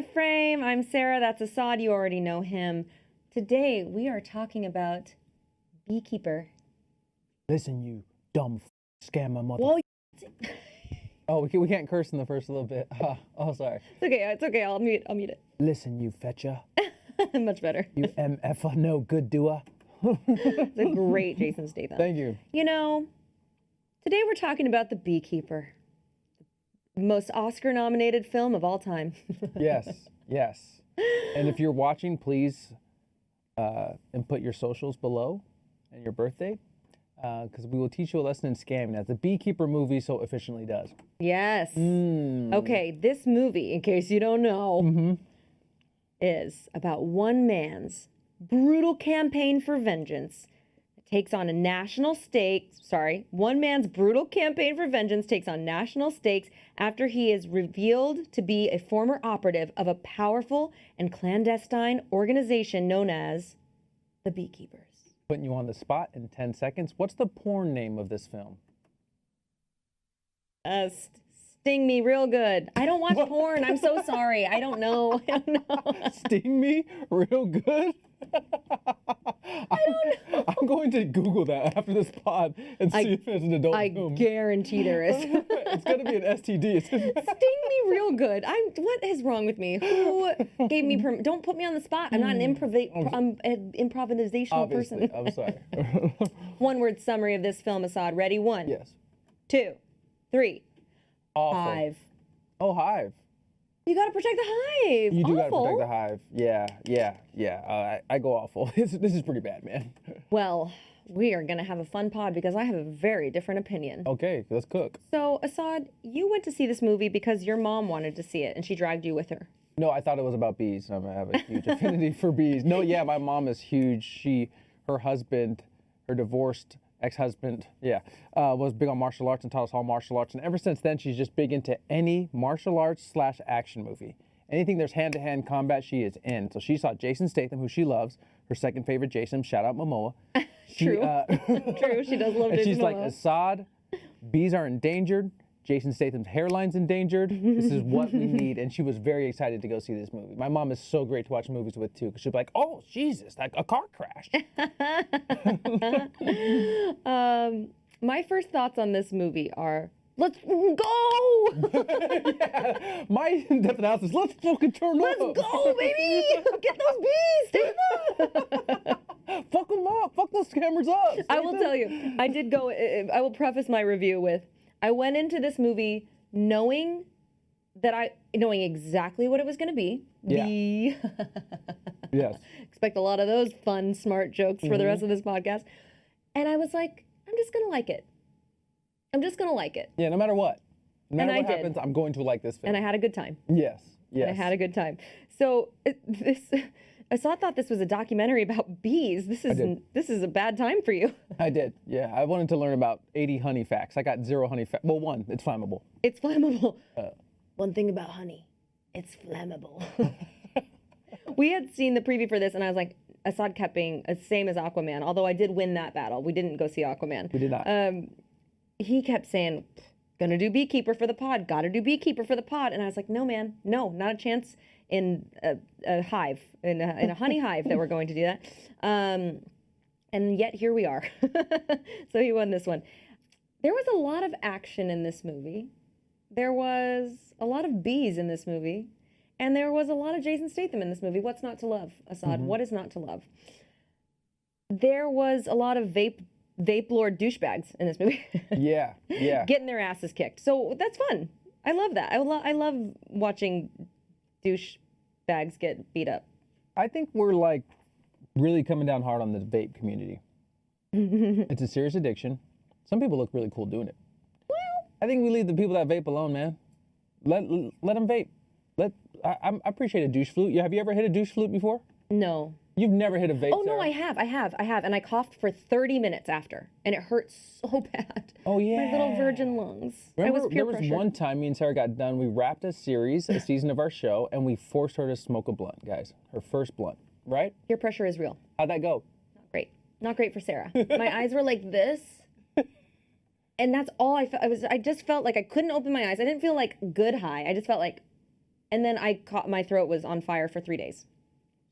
the Frame. I'm Sarah. That's Assad. You already know him. Today, we are talking about Beekeeper. Listen, you dumb scammer mother. Well, Oh, we can't curse in the first little bit. Oh, sorry. it's okay. I'll mute it. Listen, you fetcher. Much better. You MFer no good doer. It's a great Jason Statham. Thank you. You know, today we're talking about The Beekeeper. The most Oscar-nominated film of all time. Yes. And if you're watching, please input your socials below and your birthday, because we will teach you a lesson in scamming, as the Beekeeper movie so efficiently does. Yes. Okay, this movie, in case you don't know, is about one man's brutal campaign for vengeance. Takes on a national stake. One man's brutal campaign for vengeance takes on national stakes after he is revealed to be a former operative of a powerful and clandestine organization known as the Beekeepers. Putting you on the spot in 10 seconds. What's the porn name of this film? Sting me real good. I don't watch porn. I'm so sorry. I don't know. Sting me real good? I don't know. I'm going to Google that after this pod and see if it's an adult film. I guarantee there is. It's going to be an STD. Sting me real good. What is wrong with me? Who gave me don't put me on the spot. I'm not an improvisational Obviously, person. I'm sorry. One-word summary of this film, Assad. Ready? 1, Yes. 2, 3. Awful. Hive. Oh, Hive. You got to protect the hive. You do got to Awful. protect the hive. Yeah. I go awful. This is pretty bad, man. Well, we are going to have a fun pod because I have a very different opinion. Okay, let's cook. So, Assad, you went to see this movie because your mom wanted to see it and she dragged you with her. No, I thought it was about bees. I have a huge affinity for bees. No, yeah, my mom is huge. Her husband, her divorced ex-husband, was big on martial arts and taught us all martial arts. And ever since then, she's just big into any martial arts / action movie. Anything there's hand-to-hand combat, she is in. So she saw Jason Statham, who she loves, her second favorite Jason, shout out Momoa. True, she does love Jason And she's Momoa. like, Assad, bees are endangered. Jason Statham's hairline's endangered. This is what we need. And she was very excited to go see this movie. My mom is so great to watch movies with, too, because she'll be like, oh, Jesus, like a car crash. My first thoughts on this movie are, let's go! Yeah. My in-depth analysis, let's fucking turn up. Let's go, baby! Get those bees! Fuck them up. Fuck those scammers up. I will tell you, I will preface my review with, I went into this movie knowing exactly what it was going to be. Yeah. Yes. Expect a lot of those fun, smart jokes for the rest of this podcast. And I was like, I'm just going to like it. Yeah, no matter what. No matter And what I happens, did. I'm going to like this film. And I had a good time. Yes. And I had a good time. So I thought this was a documentary about bees. This is a bad time for you. I did. Yeah, I wanted to learn about 80 honey facts. I got 0 honey facts. Well, 1, it's flammable. It's flammable. One thing about honey, it's flammable. We had seen the preview for this, and I was like, Assad kept being the same as Aquaman, although I did win that battle. We didn't go see Aquaman. We did not. He kept saying, gonna do Beekeeper for the pod, gotta do Beekeeper for the pod. And I was like, no, man, no, not a chance in a hive, in a honey hive that we're going to do that. And yet here we are. So he won this one. There was a lot of action in this movie. There was a lot of bees in this movie. And there was a lot of Jason Statham in this movie. What's not to love, Assad? What is not to love? There was a lot of vape lord douchebags in this movie. Yeah. Getting their asses kicked. So that's fun. I love that. I love watching douchebags get beat up. I think we're like really coming down hard on the vape community. It's a serious addiction. Some people look really cool doing it. Well, I think we leave the people that vape alone, man. Let them vape. I appreciate a douche flute. Have you ever hit a douche flute before? No. You've never hit a vape? Oh, no, Sarah? I have. And I coughed for 30 minutes after. And it hurt so bad. Oh, yeah. My little virgin lungs. Remember, I was peer there was pressured. one time me and Sarah got done. We wrapped a season of our show, and we forced her to smoke a blunt, guys. Her first blunt, right? Peer pressure is real. How'd that go? Not great. Not great for Sarah. My eyes were like this. And that's all I felt. I just felt like I couldn't open my eyes. I didn't feel like good high. I just felt like and then my throat was on fire for 3 days.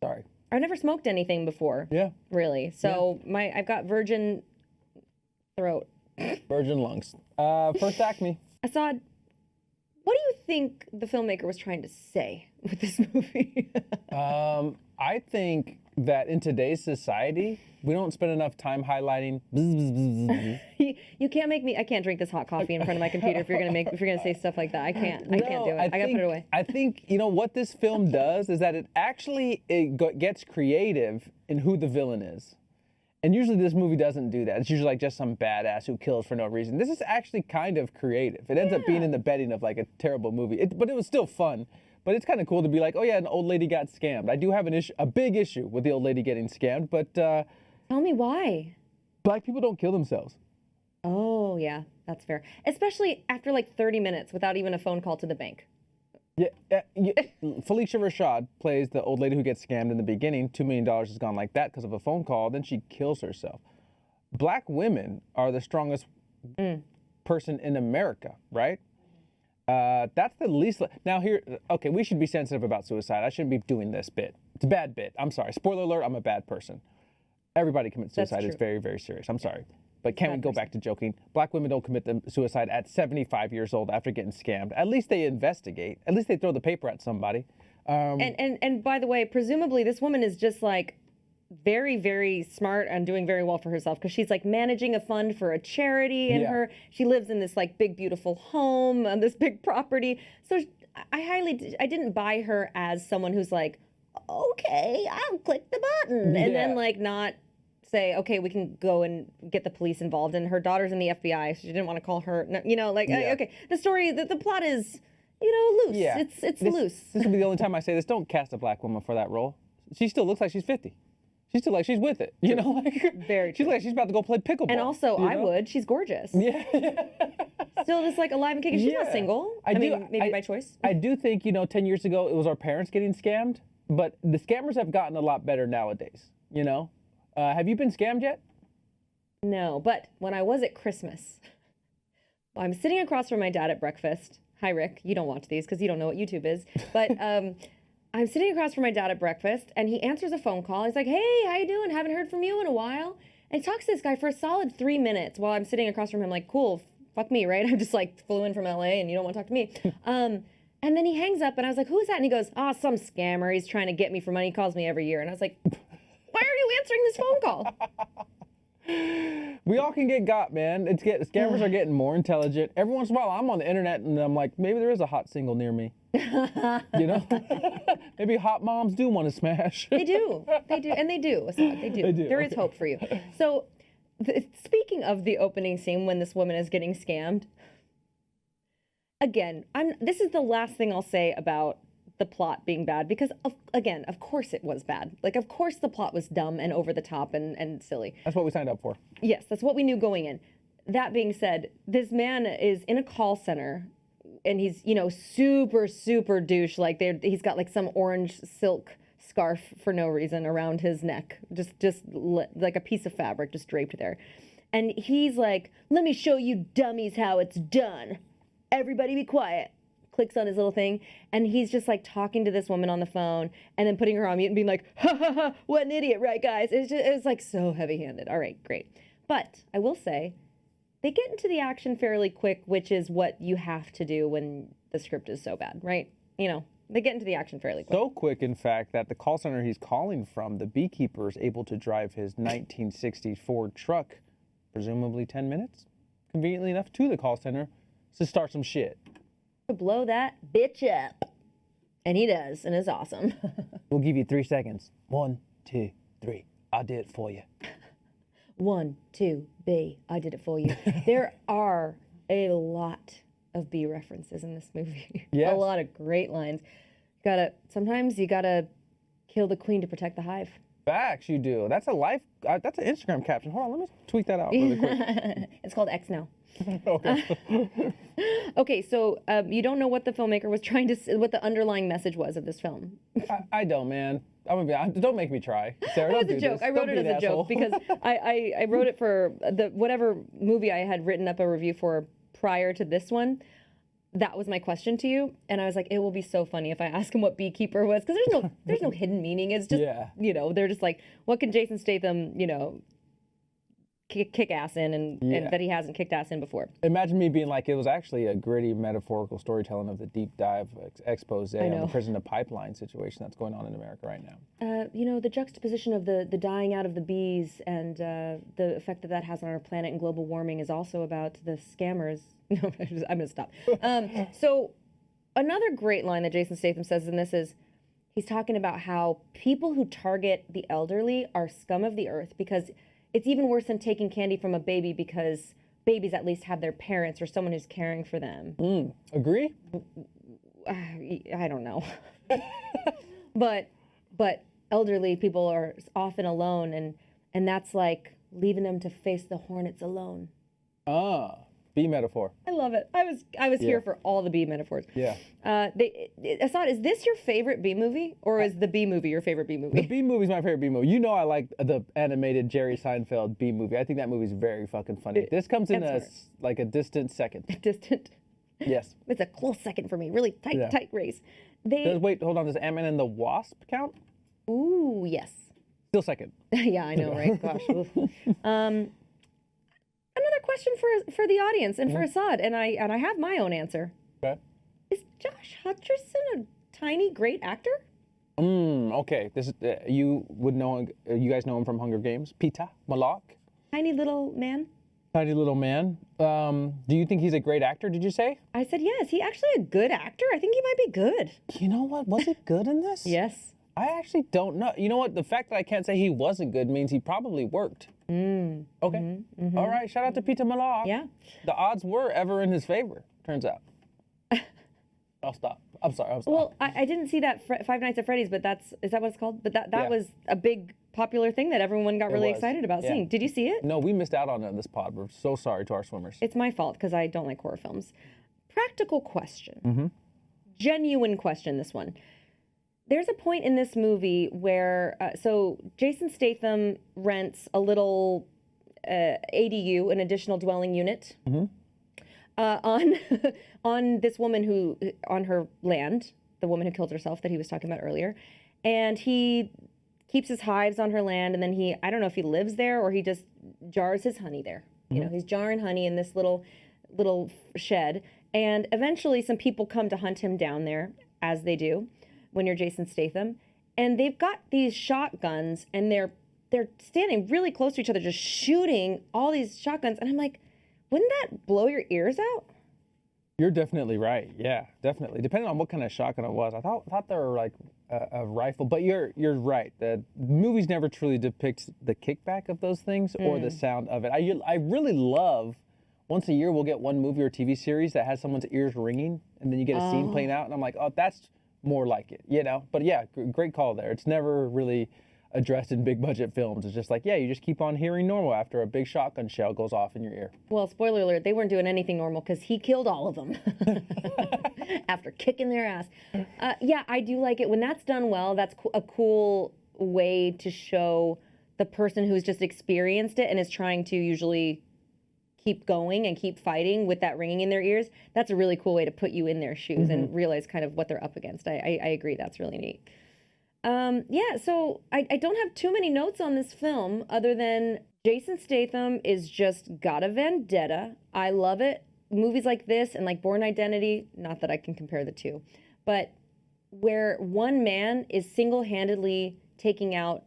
Sorry. I've never smoked anything before. Yeah. Really. So I've got virgin throat. Virgin lungs. First Acme. Assad, what do you think the filmmaker was trying to say with this movie? I think that in today's society, we don't spend enough time highlighting. You can't make me. I can't drink this hot coffee in front of my computer if you're gonna say stuff like that. I can't do it. I gotta put it away. I think what this film does is that it gets creative in who the villain is. And usually this movie doesn't do that. It's usually like just some badass who kills for no reason. This is actually kind of creative. It ends up being in the bedding of like a terrible movie. But it was still fun. But it's kind of cool to be like, oh yeah, an old lady got scammed. I do have a big issue with the old lady getting scammed, but tell me why. Black people don't kill themselves. Oh yeah, that's fair. Especially after like 30 minutes without even a phone call to the bank. Yeah, Felicia Rashad plays the old lady who gets scammed in the beginning. $2 million has gone like that because of a phone call. Then she kills herself. Black women are the strongest person in America, right? That's the least. Now here, okay, we should be sensitive about suicide. I shouldn't be doing this bit. It's a bad bit. I'm sorry. Spoiler alert, I'm a bad person. Everybody commits suicide. It's very, very serious. I'm sorry. But can we go back to joking? Black women don't commit suicide at 75 years old after getting scammed. At least they investigate. At least they throw the paper at somebody. And by the way, presumably this woman is just like very, very smart and doing very well for herself because she's like managing a fund for a charity and she lives in this like big, beautiful home on this big property. So I didn't buy her as someone who's like, okay, I'll click the button and then like not say, okay, we can go and get the police involved. And her daughter's in the FBI, so she didn't want to call her, okay. The story, the plot is, loose. Yeah. It's loose. This will be the only time I say this. Don't cast a black woman for that role. She still looks like she's 50. She's still like she's with it, Very true. She's like she's about to go play pickleball. And also, I would. She's gorgeous. Yeah. Still just like alive and kicking. She's not single. I mean, maybe by choice. I do think 10 years ago it was our parents getting scammed, but the scammers have gotten a lot better nowadays. Have you been scammed yet? No, but when I was at Christmas, I'm sitting across from my dad at breakfast. Hi, Rick. You don't watch these because you don't know what YouTube is, but. I'm sitting across from my dad at breakfast, and he answers a phone call. He's like, hey, how you doing? Haven't heard from you in a while. And he talks to this guy for a solid 3 minutes while I'm sitting across from him like, cool, fuck me, right? I'm just like flew in from LA, and you don't want to talk to me. And then he hangs up, and I was like, who is that? And he goes, some scammer. He's trying to get me for money. He calls me every year. And I was like, why are you answering this phone call? We all can get got, man. Scammers are getting more intelligent. Every once in a while, I'm on the internet, and I'm like, maybe there is a hot single near me. Maybe hot moms do want to smash. They do, and they do. Assad, they do. There is hope for you. So, speaking of the opening scene when this woman is getting scammed, again, this is the last thing I'll say about the plot being bad because, of course it was bad. Like, of course the plot was dumb and over the top and silly. That's what we signed up for. Yes, that's what we knew going in. That being said, this man is in a call center. And he's, super, super douche. Like he's got like some orange silk scarf for no reason around his neck, just like a piece of fabric just draped there. And he's like, "Let me show you dummies how it's done. Everybody be quiet." Clicks on his little thing, and he's just like talking to this woman on the phone, and then putting her on mute and being like, "Ha ha ha! What an idiot, right, guys?" It's like so heavy-handed. All right, great. But I will say, they get into the action fairly quick, which is what you have to do when the script is so bad, right? They get into the action fairly quick. So quick, in fact, that the call center he's calling from, the Beekeeper, is able to drive his 1960 Ford truck, presumably 10 minutes, conveniently enough, to the call center to start some shit. To blow that bitch up. And he does, and it's awesome. We'll give you 3 seconds. 1, 2, 3. I did it for you. 1, 2, B, I did it for you. There are a lot of B references in this movie. Yes. A lot of great lines. Sometimes you gotta kill the queen to protect the hive. Facts, you do. That's that's an Instagram caption. Hold on, let me tweak that out really quick. It's called X now. Okay. Okay, so you don't know what the filmmaker was trying to, what the underlying message was of this film. I don't, man. Don't make me try. Sarah, don't do this. It was a joke. I wrote it as a joke because I wrote it for whatever movie I had written up a review for prior to this one. that was my question to you, and I was like, it will be so funny if I ask him what Beekeeper was, because there's no hidden meaning. It's just they're just like, what can Jason Statham kick ass in, and that he hasn't kicked ass in before. Imagine me being like, it was actually a gritty metaphorical storytelling of the deep dive expose on the prison to pipeline situation that's going on in America right now. The juxtaposition of the dying out of the bees and the effect that has on our planet and global warming is also about the scammers. No, I'm gonna stop. So another great line that Jason Statham says in this is, he's talking about how people who target the elderly are scum of the earth, because it's even worse than taking candy from a baby, because babies at least have their parents or someone who's caring for them. Agree? I don't know. but elderly people are often alone, and that's like leaving them to face the hornets alone. Bee metaphor. I love it. I was here for all the bee metaphors. Yeah. Assad, is this your favorite bee movie, or is the Bee Movie your favorite bee movie? The Bee Movie is my favorite Bee movie. You know I like the animated Jerry Seinfeld Bee Movie. I think that movie's very fucking funny. This comes in a distant second. Distant. Yes. It's a close second for me. Really tight race. Wait, hold on. Does Ant-Man and the Wasp count? Ooh, yes. Still second. Yeah, I know, right? Gosh. Another question for the audience and for Assad, and I have my own answer. Okay. Is Josh Hutcherson a tiny great actor? Okay. This is you would know. You guys know him from Hunger Games. Peter Malak. Tiny little man. Tiny little man. Do you think he's a great actor? Did you say? I said yes. He actually a good actor. I think he might be good. You know what? Was he good in this? Yes. I actually don't know. You know what? The fact that I can't say he wasn't good means he probably worked. Okay. All right. Shout out to Peter Malak. Yeah. The odds were ever in his favor, turns out. I'll stop. I'm sorry. Well, I didn't see that Five Nights at Freddy's, but is that what it's called? But that was a big popular thing that everyone got really excited about seeing. Did you see it? No, we missed out on it in this pod. We're so sorry to our swimmers. It's my fault because I don't like horror films. Practical question. Genuine question, this one. There's a point in this movie where, so Jason Statham rents a little ADU, an additional dwelling unit, on this woman on her land, the woman who killed herself that he was talking about earlier. And he keeps his hives on her land, and then I don't know if he lives there or he just jars his honey there. You know, he's jarring honey in this little shed. And eventually some people come to hunt him down there, as they do when you're Jason Statham, and they've got these shotguns, and they're standing really close to each other, just shooting all these shotguns, and I'm like, wouldn't that blow your ears out? You're definitely right. Yeah, definitely. Depending on what kind of shotgun it was, I thought they were like a rifle, but you're right. The movies never truly depict the kickback of those things or the sound of it. I really love. Once a year, we'll get one movie or TV series that has someone's ears ringing, and then you get a scene playing out, and I'm like, oh, that's more like it, you know? But yeah, great call there. It's never really addressed in big budget films. It's just like, yeah, you just keep on hearing normal after a big shotgun shell goes off in your ear. Well, spoiler alert, they weren't doing anything normal because he killed all of them after kicking their ass. Yeah, I do like it. When that's done well, that's a cool way to show the person who's just experienced it and is trying to usually keep going and keep fighting with that ringing in their ears. That's a really cool way to put you in their shoes and realize kind of what they're up against. I agree. That's really neat. Yeah, so I don't have too many notes on this film other than Jason Statham is just got a vendetta. I love it. Movies like this and like Bourne Identity, not that I can compare the two, but where one man is single-handedly taking out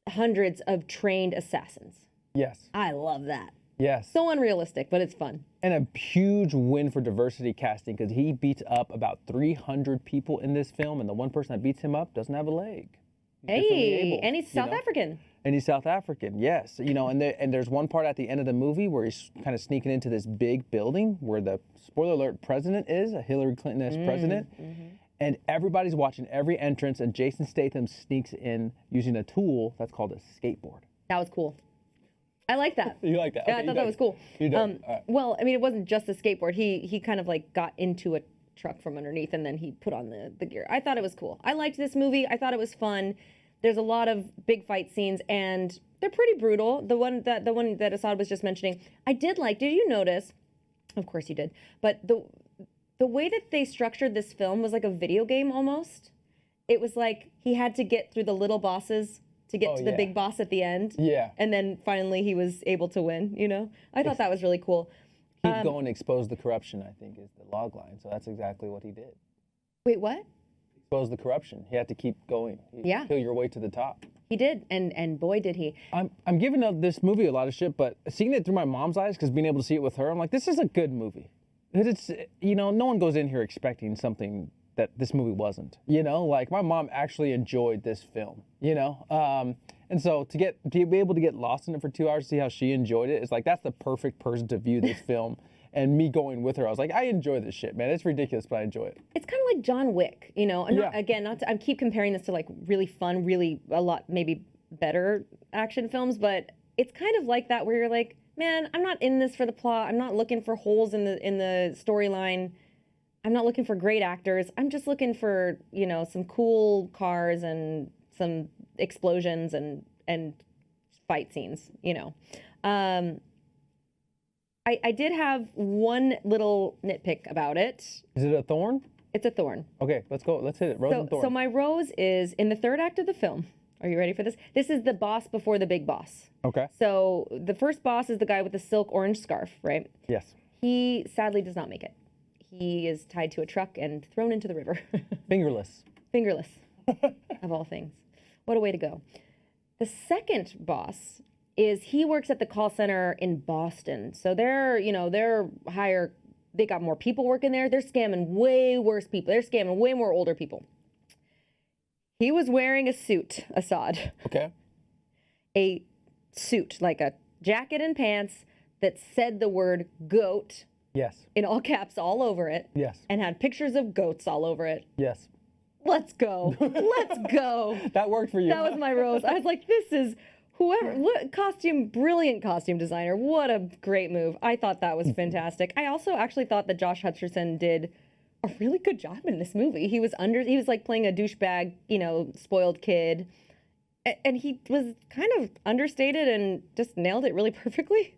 hundreds of trained assassins. Yes. I love that. Yes. So unrealistic, but it's fun. And a huge win for diversity casting because he beats up about 300 people in this film, and the one person that beats him up doesn't have a leg. Hey, and he's South African. And he's South African, yes. You know, and there's one part at the end of the movie where he's kind of sneaking into this big building where the, spoiler alert, president is, a Hillary Clinton as president. And everybody's watching every entrance, and Jason Statham sneaks in using a tool that's called a skateboard. That was cool. I like that. You like that? Yeah, Okay, I thought that was cool. You did. Well, I mean, it wasn't just a skateboard. He kind of like got into a truck from underneath, and then he put on the gear. I thought it was cool. I liked this movie. I thought it was fun. There's a lot of big fight scenes, and they're pretty brutal. The one that Assad was just mentioning, I did like. Did you notice Of course you did. But the way that they structured this film was like a video game almost. It was like he had to get through the little bosses to get to the big boss at the end. Yeah. And then finally he was able to win, you know? I thought that was really cool. Keep going, expose the corruption, I think, is the log line. So that's exactly what he did. Wait, what? Expose the corruption. He had to keep going. Yeah. Kill your way to the top. He did, and boy did he. I'm giving this movie a lot of shit, but seeing it through my mom's eyes, because being able to see it with her, I'm like, this is a good movie. It's, you know, no one goes in here expecting something that this movie wasn't. You know, like my mom actually enjoyed this film. You know, and so to be able to get lost in it for 2 hours to see how she enjoyed it, it's like that's the perfect person to view this film. And me going with her, I was like, I enjoy this shit, man. It's ridiculous, but I enjoy it. It's kind of like John Wick, you know. And I keep comparing this to like really fun, really a lot maybe better action films, but it's kind of like that where you're like, man, I'm not in this for the plot. I'm not looking for holes in the storyline. I'm not looking for great actors. I'm just looking for, you know, some cool cars and some explosions and fight scenes, you know. I did have one little nitpick about it. Is it a Thorn? It's a Thorn. Okay, let's go. Let's hit it. Rose and Thorn. So my rose is in the third act of the film. Are you ready for this? This is the boss before the big boss. Okay. So the first boss is the guy with the silk orange scarf, right? Yes. He sadly does not make it. He is tied to a truck and thrown into the river. Fingerless. Fingerless, of all things. What a way to go. The second boss is he works at the call center in Boston. So they're higher, they got more people working there. They're scamming way worse people. They're scamming way more older people. He was wearing a suit, Assad. Okay. A suit, like a jacket and pants that said the word goat. Yes. In all caps all over it. Yes. And had pictures of goats all over it. Yes. Let's go. Let's go. That worked for you. That was my rose. I was like, this is brilliant costume designer. What a great move. I thought that was fantastic. I also actually thought that Josh Hutcherson did a really good job in this movie. He was like playing a douchebag, you know, spoiled kid. And he was kind of understated and just nailed it really perfectly.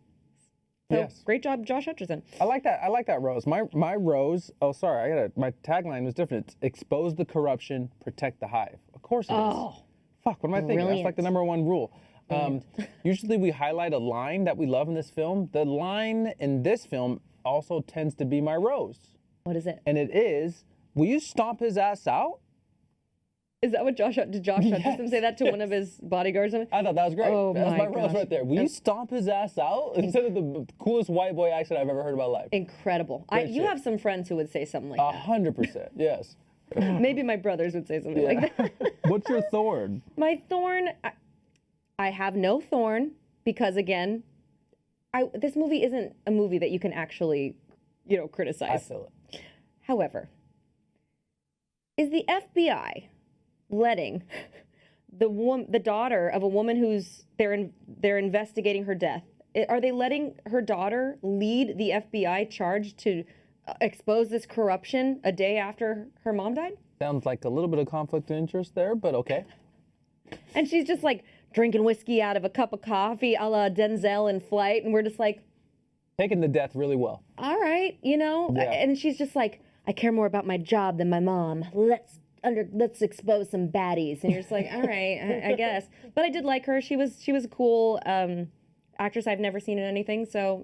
So yes. Great job, Josh Hutcherson. I like that rose. My rose. Oh, sorry. My tagline was different. It's expose the corruption, protect the hive. Of course it is. Oh, fuck. What am I thinking? brilliant. That's like the #1 rule. Usually we highlight a line that we love in this film. The line in this film also tends to be my rose. What is it? And it is, will you stomp his ass out? Is that what did Josh Hutcherson say that to one of his bodyguards? I thought that was great. Oh, That's my rose gosh. right there. Will you stomp his ass out? Instead of the coolest white boy accent I've ever heard in my life. Incredible. You shit. have some friends who would say something like that. 100%, yes. Maybe my brothers would say something like that. What's your thorn? My thorn, I have no thorn because, again, this movie isn't a movie that you can actually, you know, criticize. I feel it. However, is the FBI letting the daughter of a woman who's they're investigating her death? Are they letting her daughter lead the FBI charge to expose this corruption a day after her mom died? Sounds like a little bit of conflict of interest there, but okay. And she's just like drinking whiskey out of a cup of coffee a la Denzel in Flight, and we're just like, taking the death really well. all right, you know? Yeah. And she's just like, I care more about my job than my mom. Let's expose some baddies. And you're just like, all right, I guess. But I did like her. She was a cool actress I've never seen in anything, so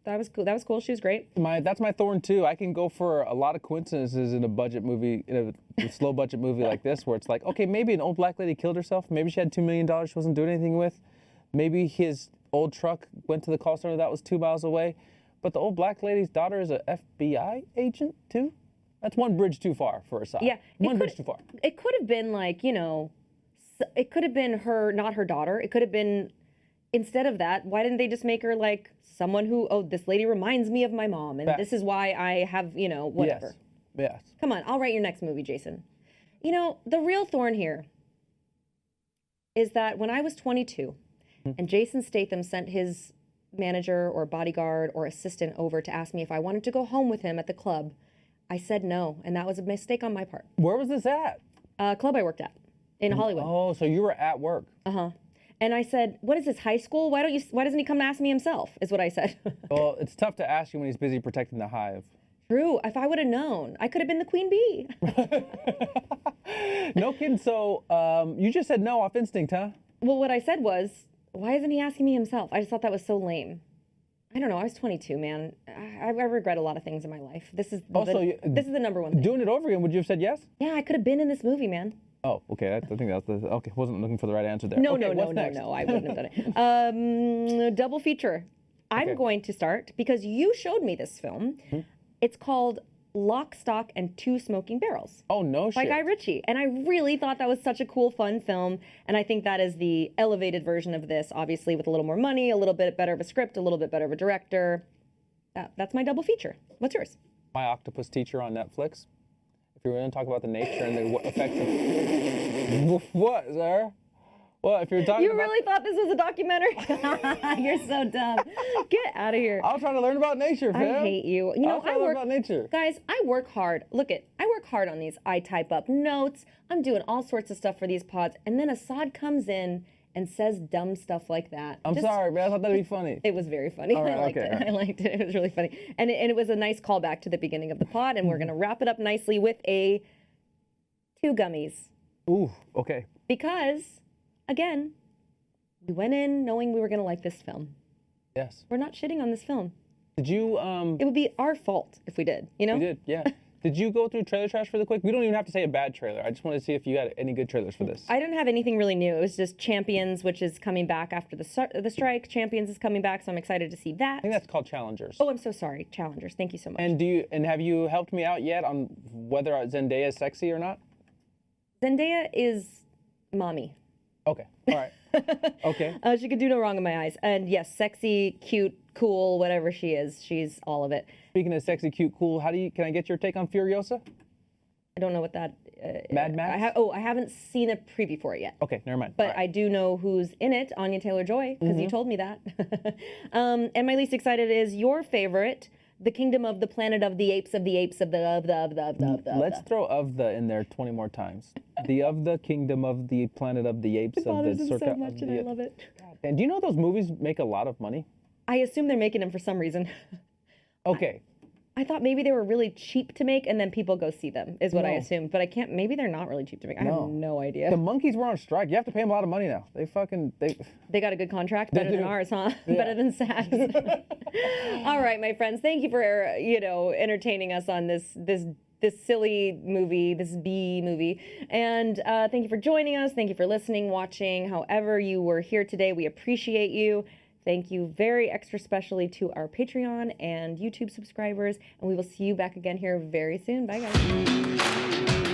that was cool. That was cool. She was great. That's my thorn too. I can go for a lot of coincidences in a budget movie, in a slow budget movie like this, where it's like, okay, maybe an old black lady killed herself. Maybe she had $2 million she wasn't doing anything with. Maybe his old truck went to the call center that was 2 miles away. But the old black lady's daughter is an FBI agent too. That's one bridge too far for a side. Yeah. One bridge too far. It could have been like, you know, it could have been not her daughter. It could have been, instead of that, why didn't they just make her like someone who, oh, this lady reminds me of my mom, and this is why I have, you know, whatever. Yes. Come on, I'll write your next movie, Jason. You know, the real thorn here is that when I was 22 and Jason Statham sent his manager or bodyguard or assistant over to ask me if I wanted to go home with him at the club, I said no, and that was a mistake on my part. Where was this at? Club I worked at in Hollywood. Oh, so you were at work. Uh-huh. And I said, what is this, high school? Why doesn't he come ask me himself, is what I said. Well, it's tough to ask you when he's busy protecting the hive. True. If I would have known, I could have been the queen bee. No kidding. So you just said no off instinct, huh? Well, what I said was, why isn't he asking me himself? I just thought that was so lame. I don't know. I was 22, man. I regret a lot of things in my life. This is this is the number one thing. Doing it over again, would you have said yes? Yeah, I could have been in this movie, man. Oh, okay. I think that's okay. Wasn't looking for the right answer there. No, okay, no. I wouldn't have done it. Double feature. I'm going to start because you showed me this film. Mm-hmm. It's called Lock, Stock, and Two Smoking Barrels. Oh, no shit. By Guy Ritchie. And I really thought that was such a cool, fun film. And I think that is the elevated version of this, obviously with a little more money, a little bit better of a script, a little bit better of a director. That's my double feature. What's yours? My Octopus Teacher on Netflix. If you're going to talk about the nature and the effects of... What, sir? Well, if you're talking You really thought this was a documentary? You're so dumb. Get out of here. I was trying to learn about nature, fam. I hate you. You know, I work about nature. Guys, I work hard. I work hard on these. I type up notes. I'm doing all sorts of stuff for these pods. And then Assad comes in and says dumb stuff like that. I'm sorry, man. I thought that'd be funny. It was very funny. Right, I liked it. I liked it. It was really funny. And it was a nice callback to the beginning of the pod. And we're going to wrap it up nicely with two gummies. Ooh, okay. Because, again, we went in knowing we were going to like this film. Yes. We're not shitting on this film. Did you... It would be our fault if we did, you know? We did, yeah. Did you go through trailer trash really quick? We don't even have to say a bad trailer. I just wanted to see if you had any good trailers for this. I didn't have anything really new. It was just Champions, which is coming back after the strike. Champions is coming back, so I'm excited to see that. I think that's called Challengers. Oh, I'm so sorry. Challengers. Thank you so much. And have you helped me out yet on whether Zendaya is sexy or not? Zendaya is mommy. Okay. All right. Okay. She could do no wrong in my eyes. And yes, sexy, cute, cool, whatever she is, she's all of it. Speaking of sexy, cute, cool, can I get your take on Furiosa? I don't know what that Mad Max? I haven't seen a preview for it yet. Okay, never mind. But I do know who's in it, Anya Taylor-Joy, because you told me that. And my least excited is your favorite, the kingdom of the planet of the apes of the apes of the Let's throw of the in there 20 more times. The kingdom of the planet of the apes It of the bothers him so much, and I love it. And do you know those movies make a lot of money? I assume they're making them for some reason. Okay. I thought maybe they were really cheap to make and then people go see them, is what I assumed. But maybe they're not really cheap to make. I have no idea. The monkeys were on strike. You have to pay them a lot of money now. They got a good contract, better than ours, huh? Yeah. Better than SAG's. All right, my friends, thank you for entertaining us on this silly movie, this bee movie. And thank you for joining us. Thank you for listening, watching, however you were here today. We appreciate you. Thank you very extra specially to our Patreon and YouTube subscribers. And we will see you back again here very soon. Bye, guys.